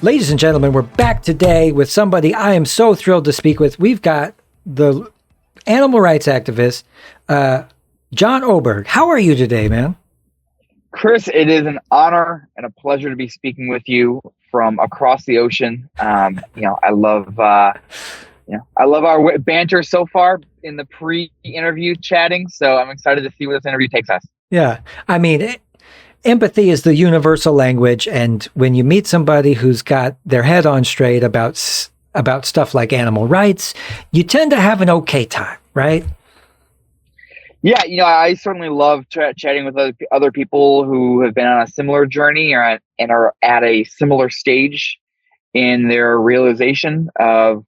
Ladies and gentlemen, we're back today with somebody I am so thrilled to speak with. We've got the animal rights activist, John Oberg. How are you today, man? Chris, it is an honor and a pleasure to be speaking with you from across the ocean. I love our banter so far in the pre-interview chatting. So I'm excited to see where this interview takes us. Yeah, I mean, empathy is the universal language, and when you meet somebody who's got their head on straight about stuff like animal rights, you tend to have an okay time, right? Yeah, I certainly love chatting with other people who have been on a similar journey and are at a similar stage in their realization of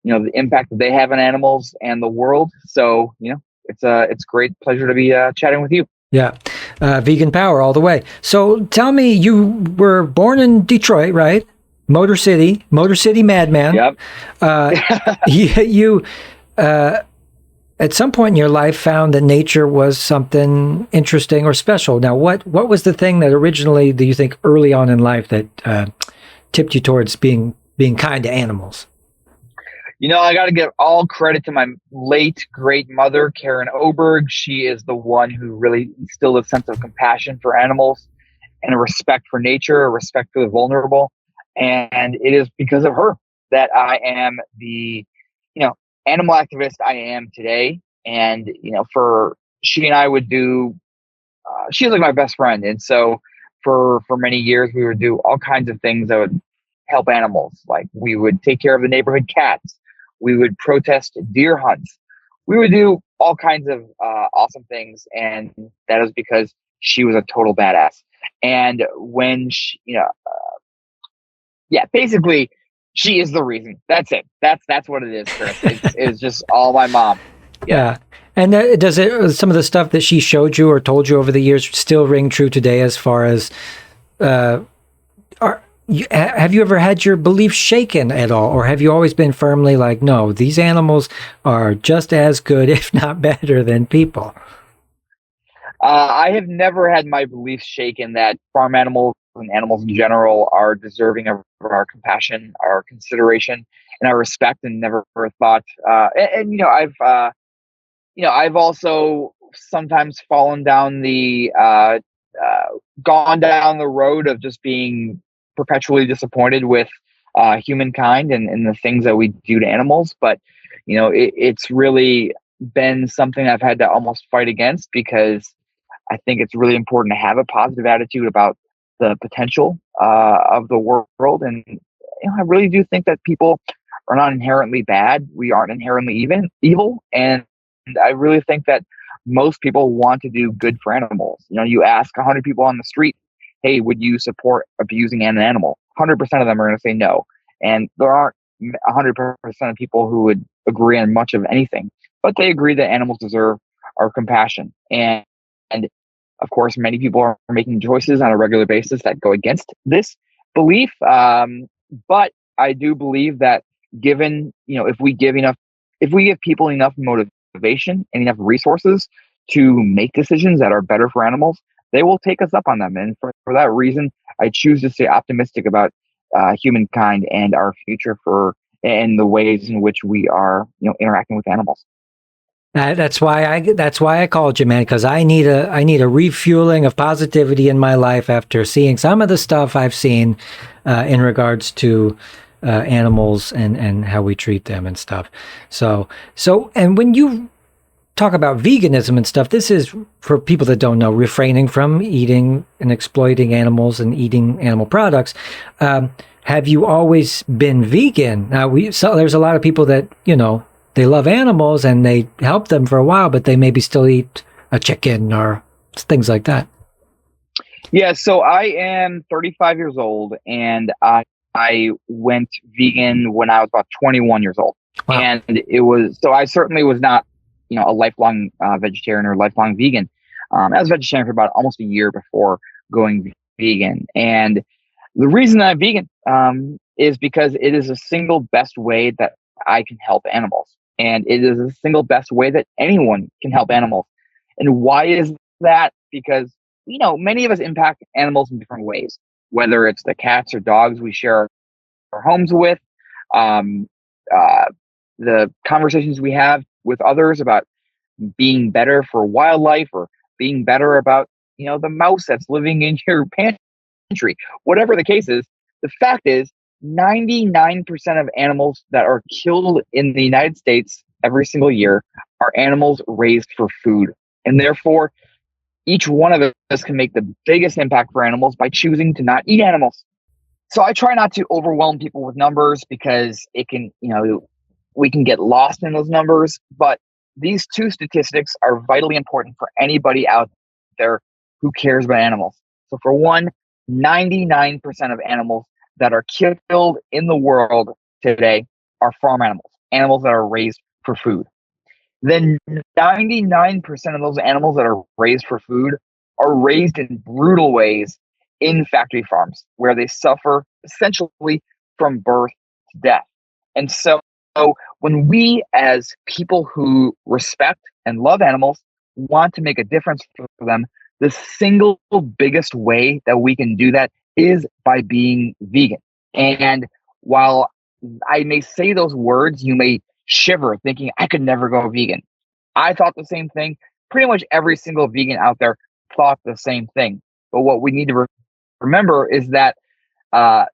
the impact that they have on animals and the world. So it's a great pleasure to be chatting with you. Yeah, vegan power all the way. So tell me, you were born in Detroit, right? Motor City madman. Yep. You at some point in your life found that nature was something interesting or special. Now, what was the thing that originally, do you think, early on in life that tipped you towards being kind to animals? I got to give all credit to my late great mother, Karen Oberg. She is the one who really instilled a sense of compassion for animals and a respect for nature, a respect for the vulnerable. And it is because of her that I am the, animal activist I am today. And, for she and I would do, she's like my best friend. And so for many years, we would do all kinds of things that would help animals. Like we would take care of the neighborhood cats. We would protest deer hunts. We would do all kinds of awesome things. And that is because she was a total badass. And when she, basically she is the reason. That's it. That's what it is, Chris. It's just all my mom. Yeah. And does it, some of the stuff that she showed you or told you over the years still ring true today as far as, have you ever had your beliefs shaken at all? Or have you always been firmly like, no, these animals are just as good, if not better than people? I have never had my beliefs shaken that farm animals and animals in general are deserving of our compassion, our consideration, and our respect, and never thought. I've also sometimes fallen down gone down the road of just being perpetually disappointed with humankind and the things that we do to animals. But it's really been something I've had to almost fight against, because I think it's really important to have a positive attitude about the potential of the world. And I really do think that people are not inherently bad. We aren't inherently evil. And I really think that most people want to do good for animals. You ask 100 people on the street, hey, would you support abusing an animal? 100% of them are going to say no. And there aren't 100% of people who would agree on much of anything, but they agree that animals deserve our compassion. And of course, many people are making choices on a regular basis that go against this belief. But I do believe that given, if we give people enough motivation and enough resources to make decisions that are better for animals, they will take us up on them. And for that reason, I choose to stay optimistic about humankind and our future and the ways in which we are, interacting with animals. That's why I called you, man, because I need a refueling of positivity in my life after seeing some of the stuff I've seen in regards to animals and how we treat them and stuff. So and when you talk about veganism and stuff, this is, for people that don't know, refraining from eating and exploiting animals and eating animal products. Have you always been vegan? Now, there's a lot of people that, they love animals and they help them for a while, but they maybe still eat a chicken or things like that. Yeah, so I am 35 years old, and I went vegan when I was about 21 years old. Wow. And I certainly was not, a lifelong vegetarian or lifelong vegan. I was vegetarian for about almost a year before going vegan. And the reason I'm vegan is because it is the single best way that I can help animals. And it is the single best way that anyone can help animals. And why is that? Because, many of us impact animals in different ways, whether it's the cats or dogs we share our homes with, um, uh, the conversations we have with others about being better for wildlife or being better about, the mouse that's living in your pantry, whatever the case is. The fact is, 99% of animals that are killed in the United States every single year are animals raised for food. And therefore, each one of us can make the biggest impact for animals by choosing to not eat animals. So I try not to overwhelm people with numbers because it can, we can get lost in those numbers. But these two statistics are vitally important for anybody out there who cares about animals. So for one, 99% of animals that are killed in the world today are farm animals, animals that are raised for food. Then 99% of those animals that are raised for food are raised in brutal ways in factory farms where they suffer essentially from birth to death. And so when we, as people who respect and love animals, want to make a difference for them, the single biggest way that we can do that is by being vegan. And while I may say those words, you may shiver thinking I could never go vegan. I thought the same thing. Pretty much every single vegan out there thought the same thing. But what we need to remember is that the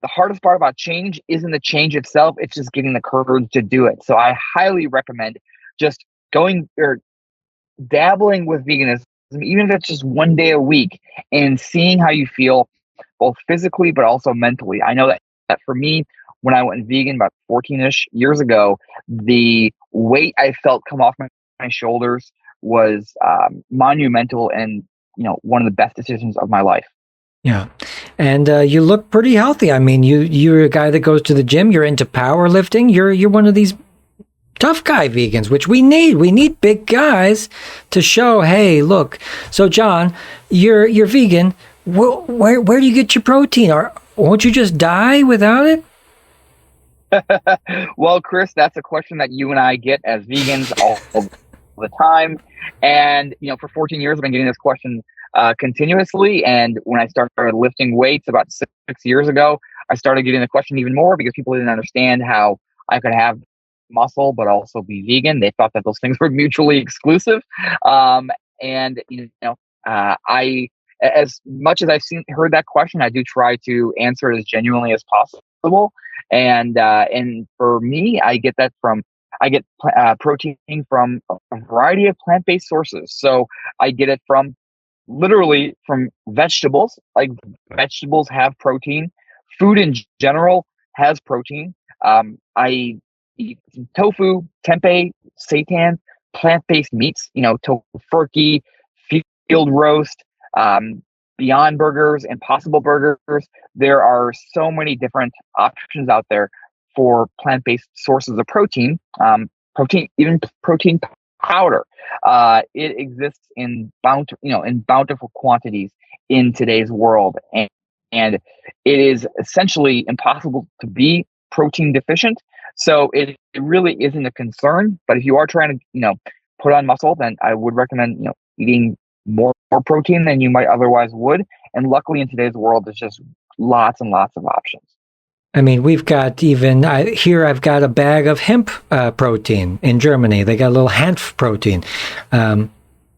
hardest part about change isn't the change itself. It's just getting the courage to do it. So I highly recommend just going or dabbling with veganism, even if it's just one day a week, and seeing how you feel both physically but also mentally. I know that for me, when I went vegan about 14-ish years ago, the weight I felt come off my shoulders was monumental and one of the best decisions of my life. Yeah. And you look pretty healthy. I mean, you're a guy that goes to the gym. You're into powerlifting. You're one of these tough guy vegans, which we need. We need big guys to show, hey, look. So, John, you're vegan. Where do you get your protein? Or won't you just die without it? Well, Chris, that's a question that you and I get as vegans all the time. And, for 14 years, I've been getting this question continuously. And when I started lifting weights about 6 years ago, I started getting the question even more because people didn't understand how I could have muscle but also be vegan. They thought that those things were mutually exclusive. And I, as much as I've heard that question, I do try to answer it as genuinely as possible. And for me, I get protein from a variety of plant-based sources. So I get it from literally from vegetables. Like, vegetables have protein. Food in general has protein. I eat tofu, tempeh, seitan, plant-based meats. Tofurkey, field roast, Beyond Burgers, Impossible Burgers. There are so many different options out there for plant-based sources of protein. Even protein powder. It exists in bountiful quantities in today's world, and it is essentially impossible to be protein deficient. So it really isn't a concern. But if you are trying to put on muscle, then I would recommend eating more protein than you might otherwise would. And luckily, in today's world, there's just lots and lots of options. I mean, we've got here I've got a bag of hemp protein in Germany. They got a little hemp protein.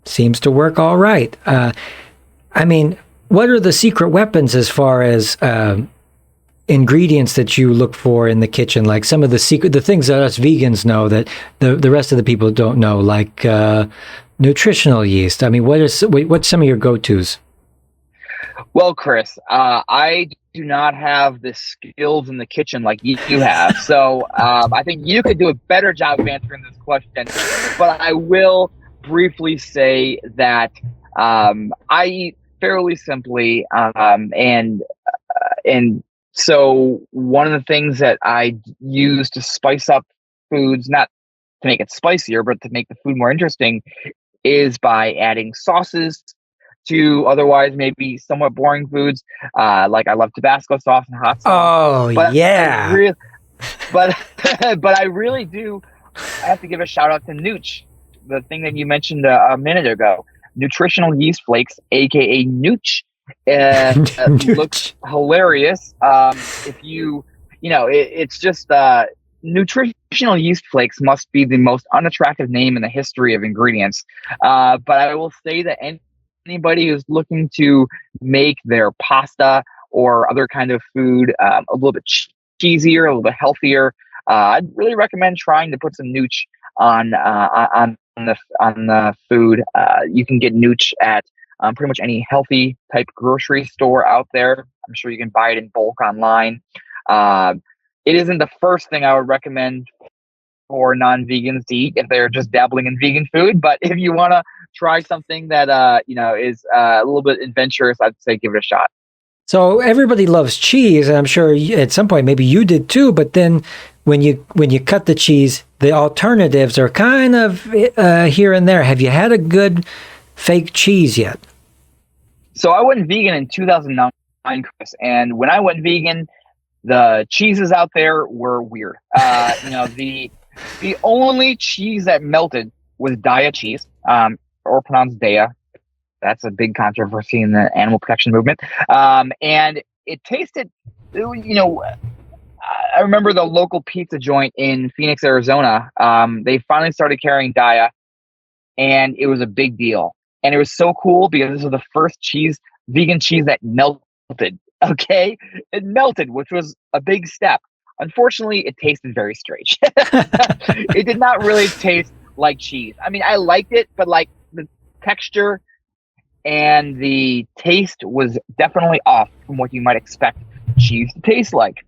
Seems to work all right. I mean, what are the secret weapons as far as ingredients that you look for in the kitchen? Like some of the things that us vegans know that the rest of the people don't know, like nutritional yeast. I mean, what's some of your go-tos? Well, Chris, I do not have the skills in the kitchen like you have. So I think you could do a better job of answering this question. But I will briefly say that I eat fairly simply. And so one of the things that I use to spice up foods, not to make it spicier, but to make the food more interesting, is by adding sauces to otherwise maybe somewhat boring foods. Like I love Tabasco sauce and hot sauce. Oh, but yeah. but I really do. I have to give a shout out to Nooch, the thing that you mentioned a minute ago. Nutritional yeast flakes, aka Nooch, looks hilarious. If you it's just nutritional yeast flakes must be the most unattractive name in the history of ingredients. But I will say that anybody who's looking to make their pasta or other kind of food a little bit cheesier, a little bit healthier, I'd really recommend trying to put some nooch on the food. You can get nooch at pretty much any healthy type grocery store out there. I'm sure you can buy it in bulk online. Uh, it isn't the first thing I would recommend for non-vegans to eat if they're just dabbling in vegan food. But if you want to try something that is a little bit adventurous, I'd say give it a shot. So everybody loves cheese, and I'm sure at some point maybe you did too. But then when you cut the cheese, the alternatives are kind of here and there. Have you had a good fake cheese yet? So I went vegan in 2009, Chris, and when I went vegan, the cheeses out there were weird. The only cheese that melted was Daya cheese, or pronounced Daya. That's a big controversy in the animal protection movement. And it tasted, I remember the local pizza joint in Phoenix, Arizona. They finally started carrying Daya, and it was a big deal. And it was so cool because this was the first vegan cheese that melted. Okay, it melted, which was a big step. Unfortunately, it tasted very strange. It did not really taste like cheese. I mean, I liked it, but like the texture and the taste was definitely off from what you might expect cheese to taste like.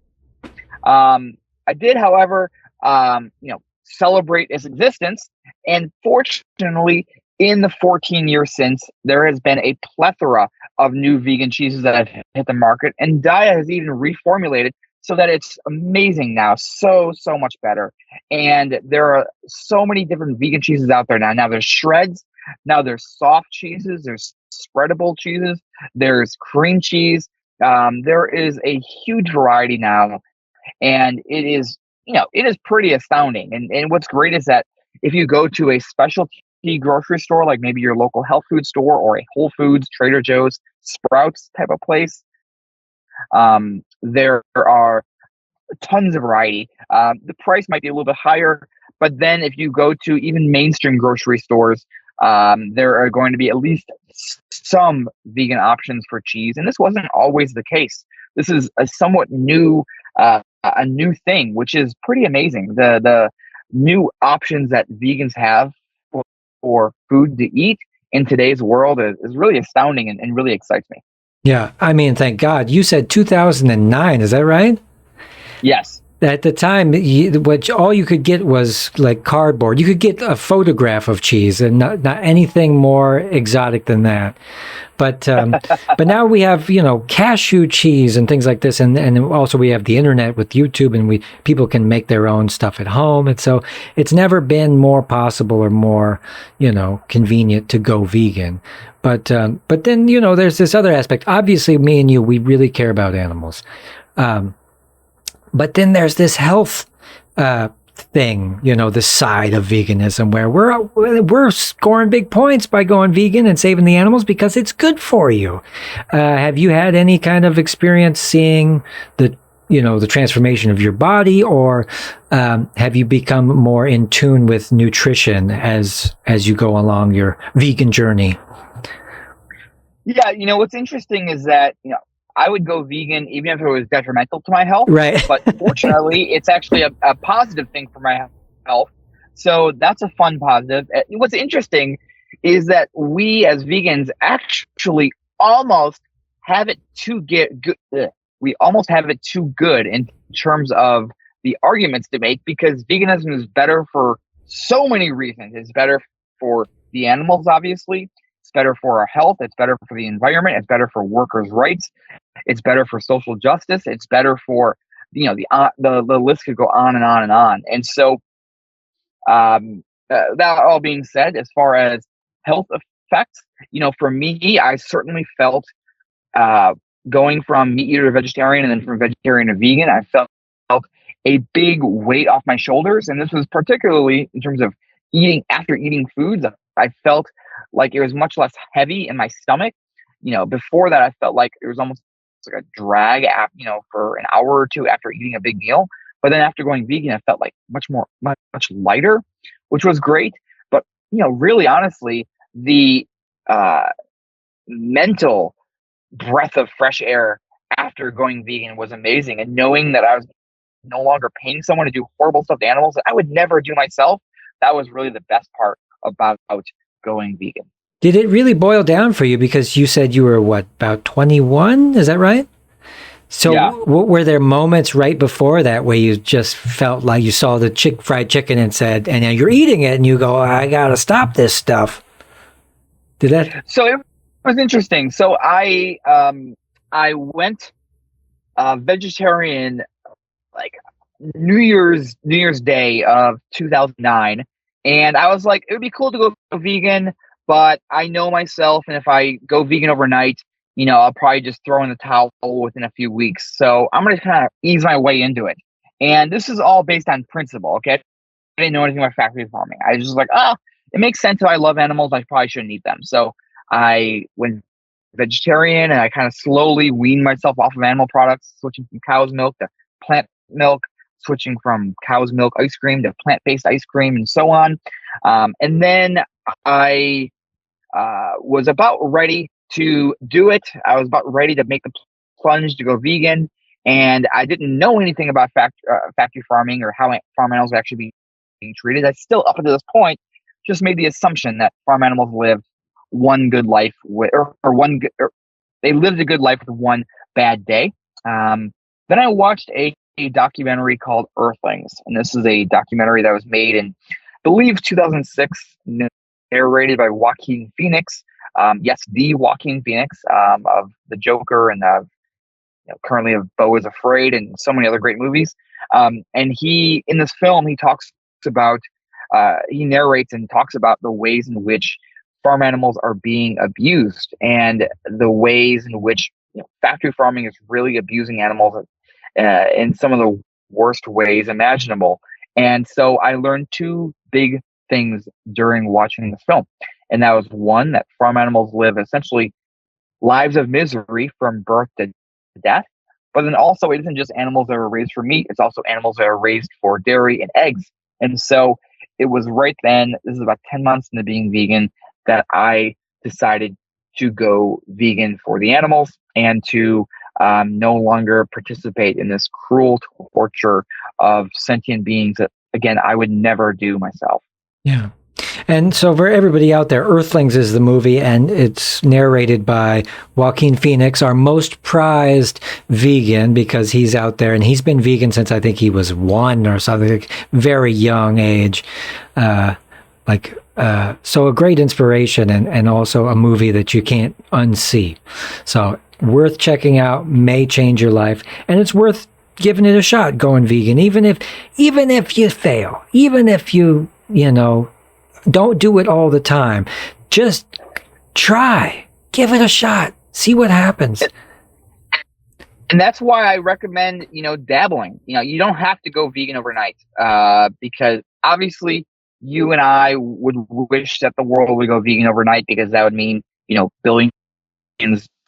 I did, however, celebrate its existence, and fortunately, in the 14 years since, there has been a plethora of new vegan cheeses that have hit the market, and Daya has even reformulated so that it's amazing now, so much better. And there are so many different vegan cheeses out there now. Now there's shreds, now there's soft cheeses, there's spreadable cheeses, there's cream cheese. There is a huge variety now, and it is pretty astounding. And what's great is that if you go to a specialty grocery store, like maybe your local health food store or a Whole Foods, Trader Joe's, Sprouts type of place, there are tons of variety. The price might be a little bit higher, but then if you go to even mainstream grocery stores, there are going to be at least some vegan options for cheese, and this wasn't always the case. This is a somewhat a new thing, which is pretty amazing. The new options that vegans have for food to eat in today's world is really astounding and really excites me. Yeah, I mean, thank God. You said 2009, is that right? Yes. At the time, all you could get was like cardboard. You could get a photograph of cheese, and not anything more exotic than that. But but now we have cashew cheese and things like this, and also we have the internet with YouTube, and people can make their own stuff at home, and so it's never been more possible or more convenient to go vegan. But then there's this other aspect. Obviously, me and you, we really care about animals. But then there's this health thing, the side of veganism where we're scoring big points by going vegan and saving the animals because it's good for you. Have you had any kind of experience seeing the transformation of your body, or have you become more in tune with nutrition as you go along your vegan journey? Yeah, what's interesting is that I would go vegan even if it was detrimental to my health. Right. But fortunately, it's actually a positive thing for my health. So that's a fun positive. What's interesting is that we as vegans actually almost have it too good. We almost have it too good in terms of the arguments to make, because veganism is better for so many reasons. It's better for the animals, obviously. It's better for our health. It's better for the environment. It's better for workers' rights. It's better for social justice. It's better for the list could go on and on and on. And so, that all being said, as far as health effects, for me, I certainly felt going from meat eater to vegetarian and then from vegetarian to vegan, I felt a big weight off my shoulders. And this was particularly in terms of after eating foods. I felt like it was much less heavy in my stomach. Before that, I felt like it was almost like a drag, for an hour or two after eating a big meal. But then after going vegan, I felt like much lighter, which was great. But really honestly, the uh, mental breath of fresh air after going vegan was amazing. And knowing that I was no longer paying someone to do horrible stuff to animals that I would never do myself, that was really the best part about going vegan. Did it really boil down for you? Because you said you were what, about 21? Is that right? So Yeah. were there moments right before that where you just felt like you saw the fried chicken and said, and now you're eating it and you go, I gotta stop this stuff? Did that? So it was interesting. So I went vegetarian like New Year's Day of 2009, and I was like, it would be cool to go vegan, but I know myself, and if I go vegan overnight, I'll probably just throw in the towel within a few weeks. So I'm gonna kind of ease my way into it, and this is all based on principle. Okay, I didn't know anything about factory farming. I was just like, it makes sense. If I love animals, I probably shouldn't eat them. So I went vegetarian, and I kind of slowly weaned myself off of animal products, switching from cow's milk to plant milk, switching from cow's milk ice cream to plant-based ice cream, and so on. And then I was about ready to do it. I was about ready to make the plunge to go vegan, and I didn't know anything about factory farming or how farm animals are actually being treated. I still, up until this point, just made the assumption that farm animals live one good life or they lived a good life with one bad day. Then I watched a documentary called Earthlings, and this is a documentary that was made in, I believe, 2006, narrated by Joaquin Phoenix. Yes, the Joaquin Phoenix of The Joker and currently of Beau is Afraid and so many other great movies. And in this film, he narrates and talks about the ways in which farm animals are being abused and the ways in which factory farming is really abusing animals in some of the worst ways imaginable. And so I learned two big things during watching this film. And that was one, that farm animals live essentially lives of misery from birth to death. But then also, it isn't just animals that are raised for meat, it's also animals that are raised for dairy and eggs. And so it was right then, this is about 10 months into being vegan, that I decided to go vegan for the animals and to no longer participate in this cruel torture of sentient beings that, again, I would never do myself. Yeah. And so for everybody out there, Earthlings is the movie, and it's narrated by Joaquin Phoenix, our most prized vegan, because he's out there and he's been vegan since I think he was 1 or something, like very young age. So a great inspiration and also a movie that you can't unsee. So worth checking out, may change your life, and it's worth giving it a shot going vegan, even if you fail, even if you don't do it all the time. Just try. Give it a shot. See what happens. And that's why I recommend, dabbling. You don't have to go vegan overnight because obviously you and I would wish that the world would go vegan overnight, because that would mean, billions,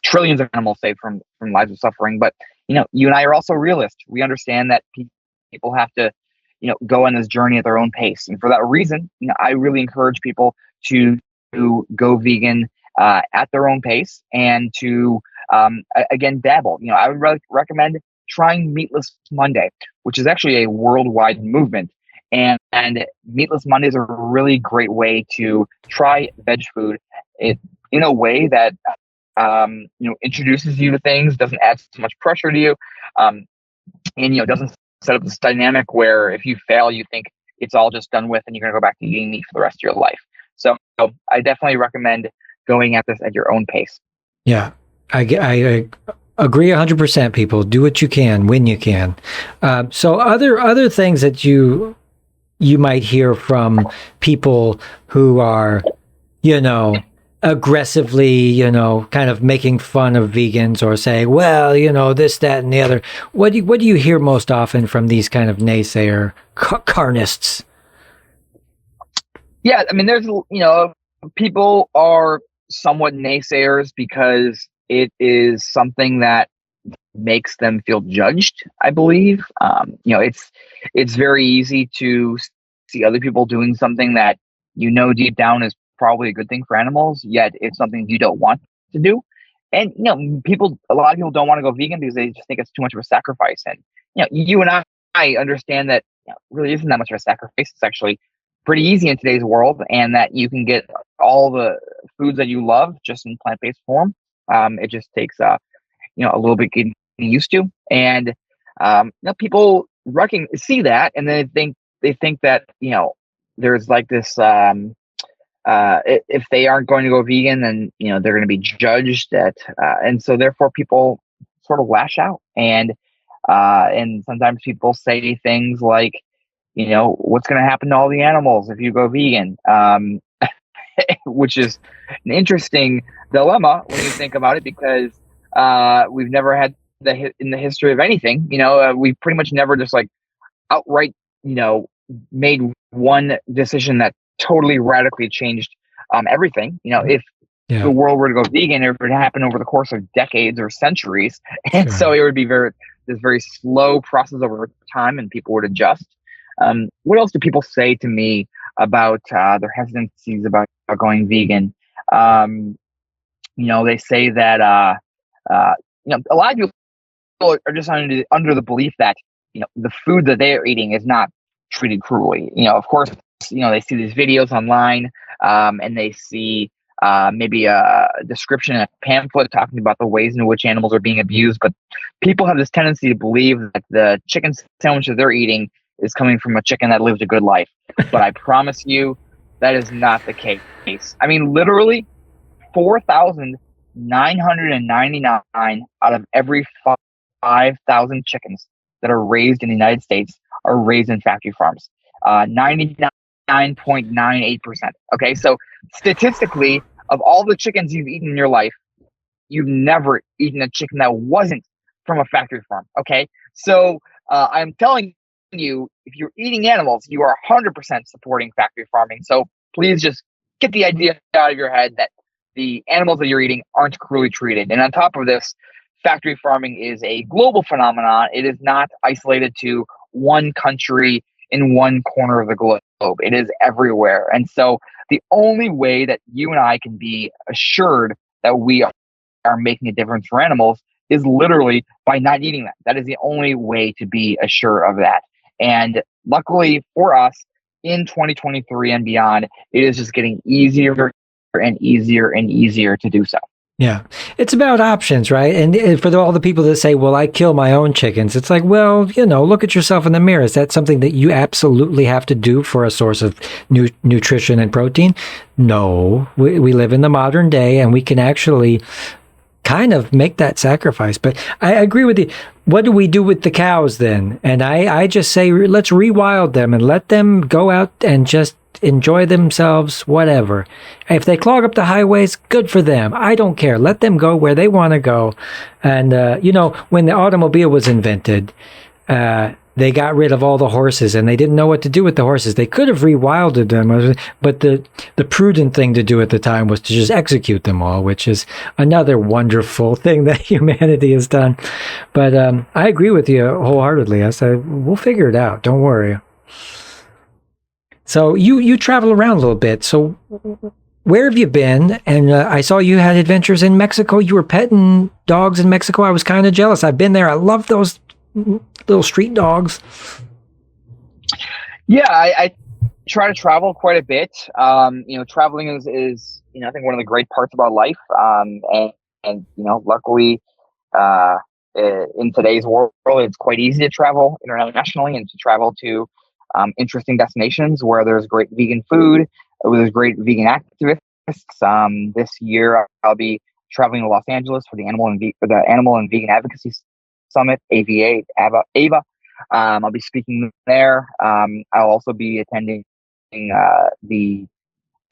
trillions of animals saved from lives of suffering. But, you and I are also realists. We understand that people have to go on this journey at their own pace. And for that reason, I really encourage people to go vegan at their own pace and to, again, dabble. I would recommend trying Meatless Monday, which is actually a worldwide movement. And Meatless Mondays are a really great way to try veg food in a way that, introduces you to things, doesn't add so much pressure to you, and, doesn't set up this dynamic where if you fail, you think it's all just done with and you're going to go back to eating meat for the rest of your life. So I definitely recommend going at this at your own pace. Yeah, I agree 100%. People, do what you can when you can. So other things that you might hear from people who are, aggressively, kind of making fun of vegans or saying, well, this, that, and the other. What do you hear most often from these kind of naysayer carnists? Yeah, I mean, there's, people are somewhat naysayers because it is something that makes them feel judged, I believe. It's very easy to see other people doing something that deep down is probably a good thing for animals, yet it's something you don't want to do. And a lot of people don't want to go vegan because they just think it's too much of a sacrifice. And you and I understand that really isn't that much of a sacrifice. It's actually pretty easy in today's world, and that you can get all the foods that you love just in plant-based form. It just takes a little bit getting used to. And people see that, and then they think that there's like this if they aren't going to go vegan, then they're going to be judged and so therefore people sort of lash out. And sometimes people say things like, what's going to happen to all the animals if you go vegan, which is an interesting dilemma when you think about it, because we've never had in the history of anything, we've pretty much never just like outright, made one decision that totally radically changed everything. If the world were to go vegan, it would happen over the course of decades or centuries. And so it would be this very slow process over time, and people would adjust. What else do people say to me about their hesitancies about going vegan? They say that a lot of people are just under the belief that the food that they are eating is not treated cruelly. Of course, they see these videos online, and they see maybe a description in a pamphlet talking about the ways in which animals are being abused. But people have this tendency to believe that the chicken sandwich that they're eating is coming from a chicken that lived a good life. But I promise you, that is not the case. I mean, literally 4,999 out of every 5,000 chickens that are raised in the United States are raised in factory farms. 99.98%. Okay, so statistically, of all the chickens you've eaten in your life, you've never eaten a chicken that wasn't from a factory farm. Okay, so I'm telling you, if you're eating animals, you are 100% supporting factory farming. So please just get the idea out of your head that the animals that you're eating aren't cruelly treated. And on top of this, factory farming is a global phenomenon. It is not isolated to one country in one corner of the globe. It is everywhere. And so the only way that you and I can be assured that we are making a difference for animals is literally by not eating them. That is the only way to be assured of that. And luckily for us, in 2023 and beyond, it is just getting easier and easier and easier to do so. Yeah. It's about options, right? And for all the people that say, well, I kill my own chickens, it's like, well, look at yourself in the mirror. Is that something that you absolutely have to do for a source of nutrition and protein? No. We live in the modern day, and we can actually kind of make that sacrifice. But I agree with you. What do we do with the cows then? And I just say, let's rewild them and let them go out and just enjoy themselves, whatever. If they clog up the highways, good for them. I don't care. Let them go where they want to go. And, when the automobile was invented, they got rid of all the horses, and they didn't know what to do with the horses. They could have rewilded them, but the prudent thing to do at the time was to just execute them all, which is another wonderful thing that humanity has done. But I agree with you wholeheartedly. I said, we'll figure it out. Don't worry. So you travel around a little bit. So where have you been? And I saw you had adventures in Mexico. You were petting dogs in Mexico. I was kind of jealous. I've been there. I love those little street dogs. Yeah, I try to travel quite a bit. Traveling is I think one of the great parts about life. And luckily, in today's world, it's quite easy to travel internationally and to travel to interesting destinations where there's great vegan food, where there's great vegan activists. This year, I'll be traveling to Los Angeles for the Animal and Vegan Advocacy Summit, AVA. I'll be speaking there. I'll also be attending the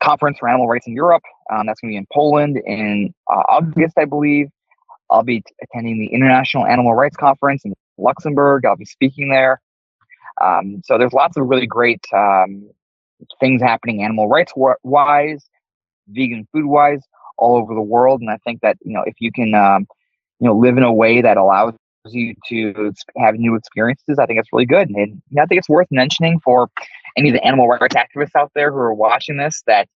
Conference for Animal Rights in Europe. That's going to be in Poland in August, I believe. I'll be attending the International Animal Rights Conference in Luxembourg. I'll be speaking there. So there's lots of really great things happening animal rights wise, vegan food wise, all over the world. And I think that if you can live in a way that allows you to have new experiences, I think it's really good. And I think it's worth mentioning for any of the animal rights activists out there who are watching this that,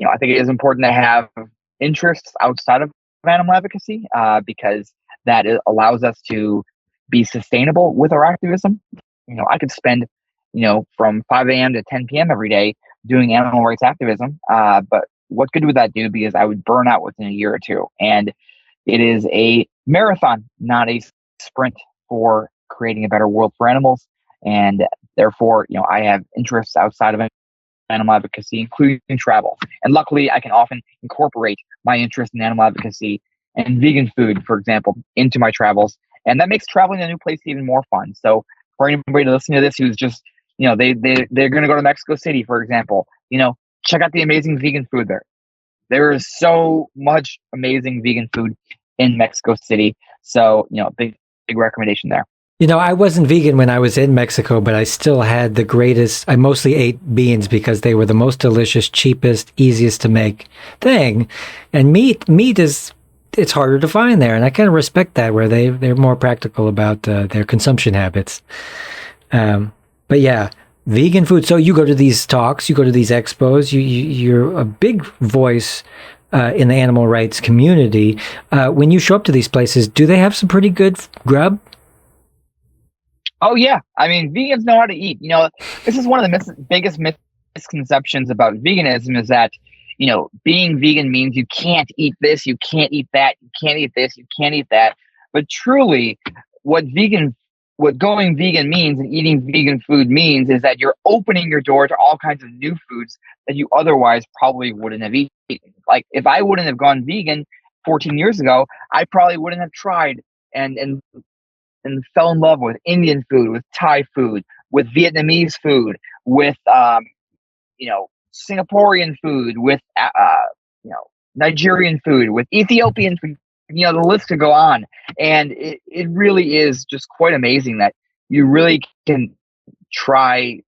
I think it is important to have interests outside of animal advocacy, because that allows us to be sustainable with our activism. I could spend, from 5 a.m. to 10 p.m. every day doing animal rights activism. But what good would that do? Because I would burn out within a year or two. And it is a marathon, not a sprint, for creating a better world for animals. And therefore, I have interests outside of animal advocacy, including travel. And luckily, I can often incorporate my interest in animal advocacy and vegan food, for example, into my travels. And that makes traveling to a new place even more fun. So for anybody listening to this who's just, they're going to go to Mexico City, for example, check out the amazing vegan food there. There is so much amazing vegan food in Mexico City. So, big recommendation there. I wasn't vegan when I was in Mexico, but I still had the greatest. I mostly ate beans because they were the most delicious, cheapest, easiest to make thing. And meat it's harder to find there. And I kind of respect that, where they're more practical about their consumption habits. But yeah, vegan food. So you go to these talks, you go to these expos, you're a big voice in the animal rights community. When you show up to these places, do they have some pretty good grub? Oh, yeah. I mean, vegans know how to eat. This is one of the biggest misconceptions about veganism is that, being vegan means you can't eat this, you can't eat that, you can't eat this, you can't eat that. But truly, what going vegan means and eating vegan food means is that you're opening your door to all kinds of new foods that you otherwise probably wouldn't have eaten. Like if I wouldn't have gone vegan 14 years ago, I probably wouldn't have tried and fell in love with Indian food, with Thai food, with Vietnamese food, with Singaporean food, with Nigerian food, with Ethiopian food. The list could go on. And it really is just quite amazing that you really can try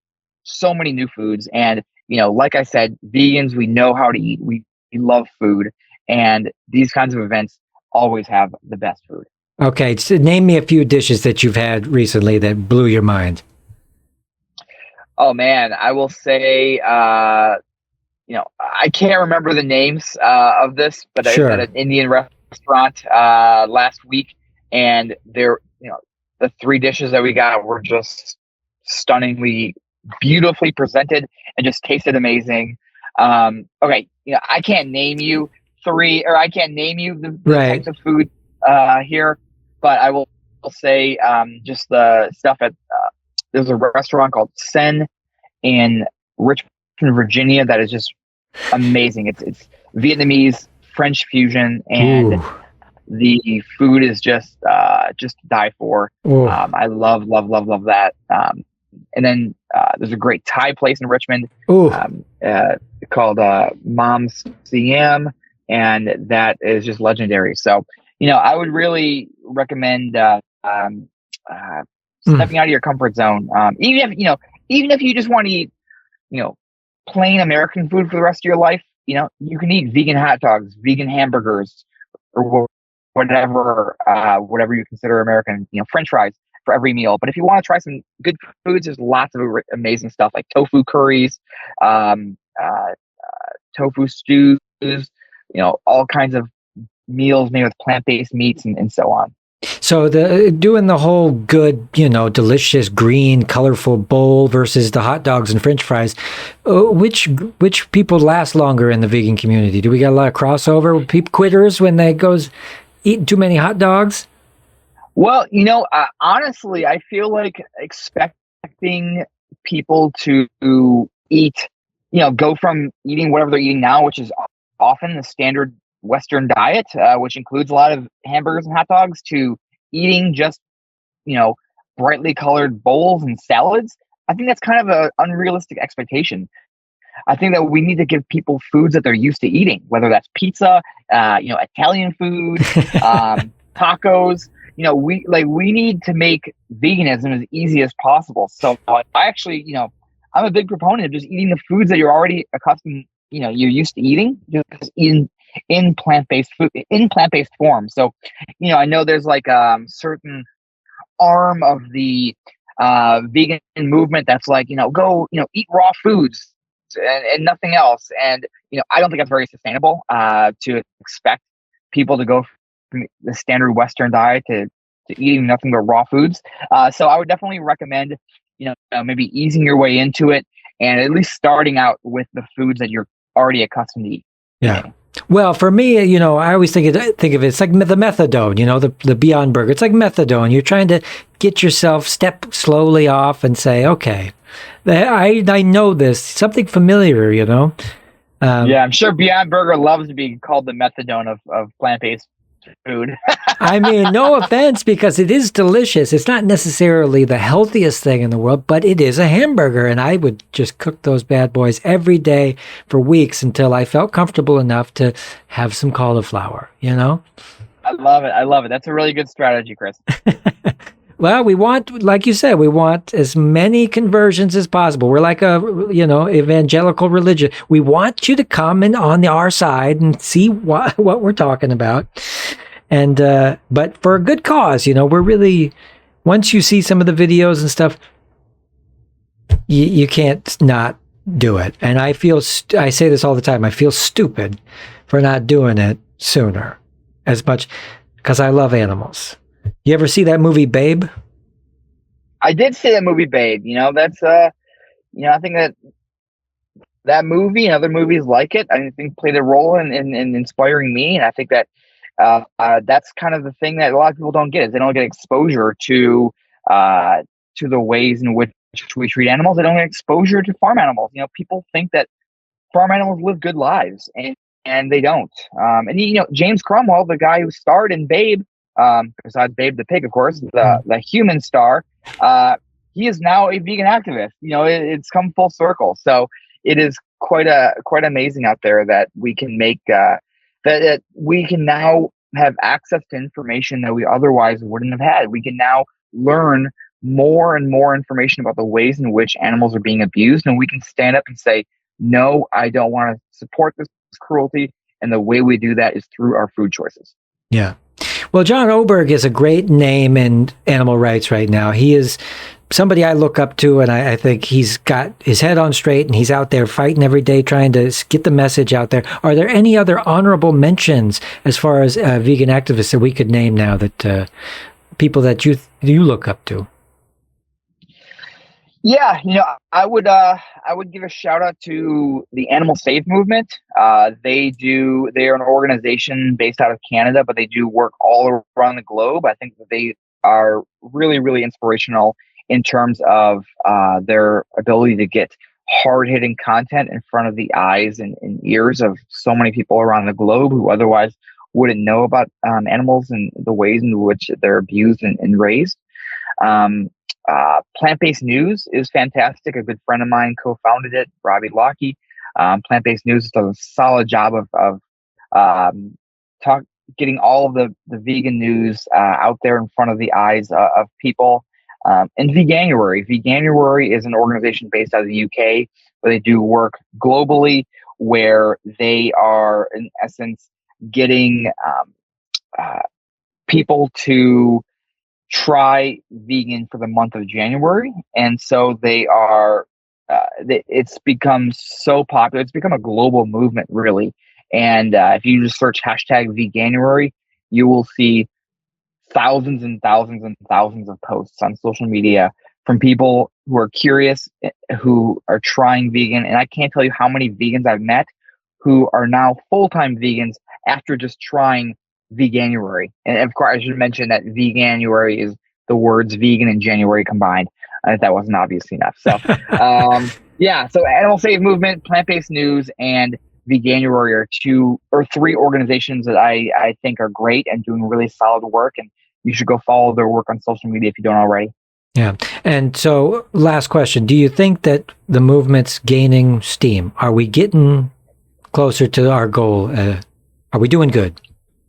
so many new foods. And, like I said, vegans, we know how to eat. We love food. And these kinds of events always have the best food. Okay, so name me a few dishes that you've had recently that blew your mind. Oh man, I will say, I can't remember the names of this, but Sure. I was at an Indian restaurant last week, and the 3 dishes that we got were just stunningly, beautifully presented and just tasted amazing. Okay, I can't name you the Right. types of food here, but I will say just the stuff at there's a restaurant called Sen in Richmond, Virginia, that is just amazing. It's Vietnamese French fusion, and the food is just to die for. I love that. And then there's a great Thai place in Richmond called Mom's Siam, and that is just legendary. So I would really recommend stepping out of your comfort zone. Even if you just want to eat, plain American food for the rest of your life, you can eat vegan hot dogs, vegan hamburgers, or whatever you consider American, French fries for every meal. But if you want to try some good foods, there's lots of amazing stuff like tofu curries, tofu stews, all kinds of meals made with plant-based meats and so on. So doing the whole good, delicious green, colorful bowl versus the hot dogs and French fries, which people last longer in the vegan community? Do we got a lot of crossover? People quitters when they goes eating too many hot dogs? Well, honestly, I feel like expecting people to eat, go from eating whatever they're eating now, which is often the standard Western diet, which includes a lot of hamburgers and hot dogs, to eating just, brightly colored bowls and salads. I think that's kind of an unrealistic expectation. I think that we need to give people foods that they're used to eating, whether that's pizza, Italian food, tacos. We need to make veganism as easy as possible. So I actually, I'm a big proponent of just eating the foods that you're already accustomed, you're used to eating, just in plant-based food, in plant-based form. So, I know there's like certain arm of the vegan movement that's like, go, eat raw foods and nothing else. And, I don't think that's very sustainable to expect people to go from the standard Western diet to eating nothing but raw foods. So I would definitely recommend, maybe easing your way into it and at least starting out with the foods that you're already accustomed to eating. Yeah. Well, for me, I always think of it. It's like the methadone, the Beyond Burger. It's like methadone. You're trying to get yourself step slowly off and say, okay, I know this, something familiar, Yeah, I'm sure Beyond Burger loves to be called the methadone of plant-based food. I mean, no offense, because it is delicious. It's not necessarily the healthiest thing in the world, but it is a hamburger. And I would just cook those bad boys every day for weeks until I felt comfortable enough to have some cauliflower, I love it. That's a really good strategy, Chris. Well, we want, like you said, we want as many conversions as possible. We're like a, evangelical religion. We want you to come in on our side and see what we're talking about. And, but for a good cause, we're really, once you see some of the videos and stuff, you can't not do it. And I say this all the time. I feel stupid for not doing it sooner as much because I love animals. You ever see that movie Babe? I did see that movie Babe. That's I think that movie and other movies like it, I think played a role in inspiring me. And I think that that's kind of the thing that a lot of people don't get is they don't get exposure to the ways in which we treat animals. They don't get exposure to farm animals. People think that farm animals live good lives, and they don't. And James Cromwell, the guy who starred in Babe, besides Babe the pig, of course, the human star, he is now a vegan activist. It's come full circle. So it is quite amazing out there that we can make that we can now have access to information that we otherwise wouldn't have had. We can now learn more and more information about the ways in which animals are being abused, and we can stand up and say, no, I don't want to support this cruelty. And the way we do that is through our food choices. Yeah. Well, John Oberg is a great name in animal rights right now. He is somebody I look up to, and I think he's got his head on straight, and he's out there fighting every day, trying to get the message out there. Are there any other honorable mentions as far as vegan activists that we could name now, that people that you look up to? Yeah, I would give a shout out to the Animal Save movement. They are an organization based out of Canada, but they do work all around the globe. I think that they are really, really inspirational in terms of their ability to get hard-hitting content in front of the eyes and ears of so many people around the globe who otherwise wouldn't know about animals and the ways in which they're abused and raised. Plant-based News is fantastic. A good friend of mine co-founded it, Robbie Lockey. Plant-based News does a solid job of getting all of the vegan news out there in front of the eyes of people. And Veganuary is an organization based out of the UK, where they do work globally, where they are in essence getting people to try vegan for the month of January. And so they are, it's become so popular. It's become a global movement, really. And if you just search #Veganuary, you will see thousands and thousands and thousands of posts on social media from people who are curious, who are trying vegan. And I can't tell you how many vegans I've met who are now full-time vegans after just trying Veganuary. And of course, I should mention that Veganuary is the words vegan and January combined, if that wasn't obvious enough. So, so Animal Save Movement, Plant-Based News, and Veganuary are three organizations that I think are great and doing really solid work. And you should go follow their work on social media if you don't already. Yeah. And so last question, do you think that the movement's gaining steam? Are we getting closer to our goal? Are we doing good?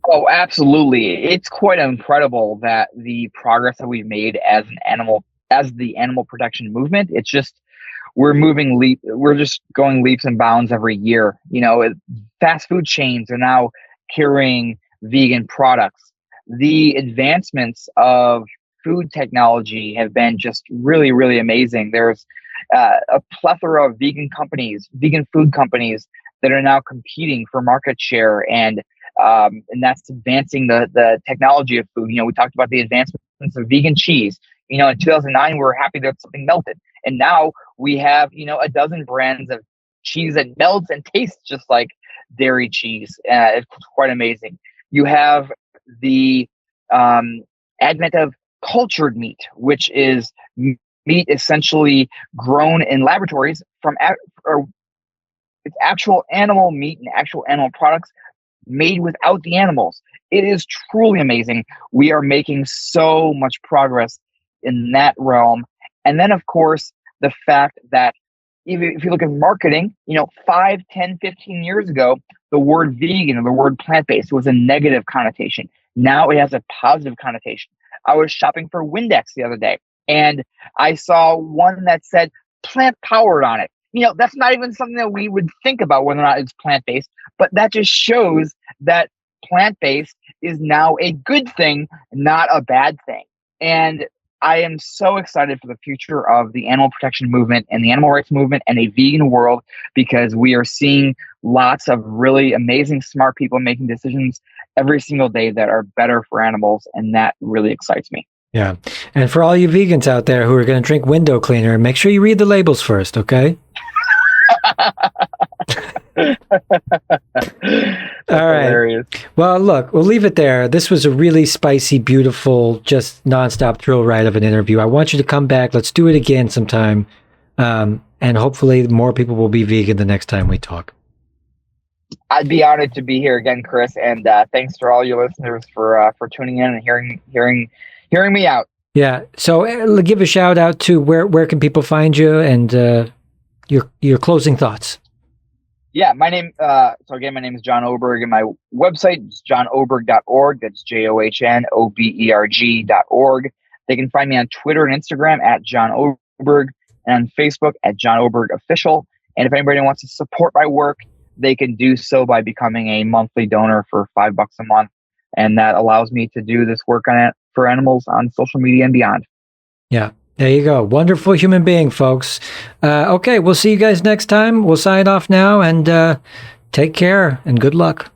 Oh, absolutely. It's quite incredible that the progress that we've made as the animal protection movement. It's just, we're just going leaps and bounds every year. Fast food chains are now carrying vegan products. The advancements of food technology have been just really, really amazing. There's a plethora of vegan food companies that are now competing for market share, and that's advancing the technology of food. We talked about the advancements of vegan cheese. In 2009, we were happy that something melted, and now we have a dozen brands of cheese that melts and tastes just like dairy cheese. It's quite amazing. You have the advent of cultured meat, which is meat essentially grown in laboratories it's actual animal meat and actual animal products made without the animals. It is truly amazing. We are making so much progress in that realm. And then, of course, the fact that if you look at marketing, 5, 10, 15 years ago, the word vegan or the word plant-based was a negative connotation. Now it has a positive connotation. I was shopping for Windex the other day, and I saw one that said plant-powered on it. That's not even something that we would think about whether or not it's plant-based, but that just shows that plant-based is now a good thing, not a bad thing. And I am so excited for the future of the animal protection movement and the animal rights movement and a vegan world, because we are seeing lots of really amazing, smart people making decisions every single day that are better for animals. And that really excites me. Yeah. And for all you vegans out there who are going to drink window cleaner, make sure you read the labels first, okay? All right. Hilarious. Well, look, we'll leave it there. This was a really spicy, beautiful, just nonstop thrill ride of an interview. I want you to come back. Let's do it again sometime. And hopefully more people will be vegan the next time we talk. I'd be honored to be here again, Chris. And thanks to all your listeners for tuning in and hearing me out. Yeah. So give a shout out to where can people find you and your closing thoughts. Yeah, my name is John Oberg, and my website is johnoberg.org. That's JOHNOBERG.org. They can find me on Twitter and Instagram at John Oberg, and on Facebook at John Oberg Official. And if anybody wants to support my work, they can do so by becoming a monthly donor for $5 a month. And that allows me to do this work for animals on social media and beyond. Yeah. There you go. Wonderful human being, folks. Okay, we'll see you guys next time. We'll sign off now, and take care and good luck.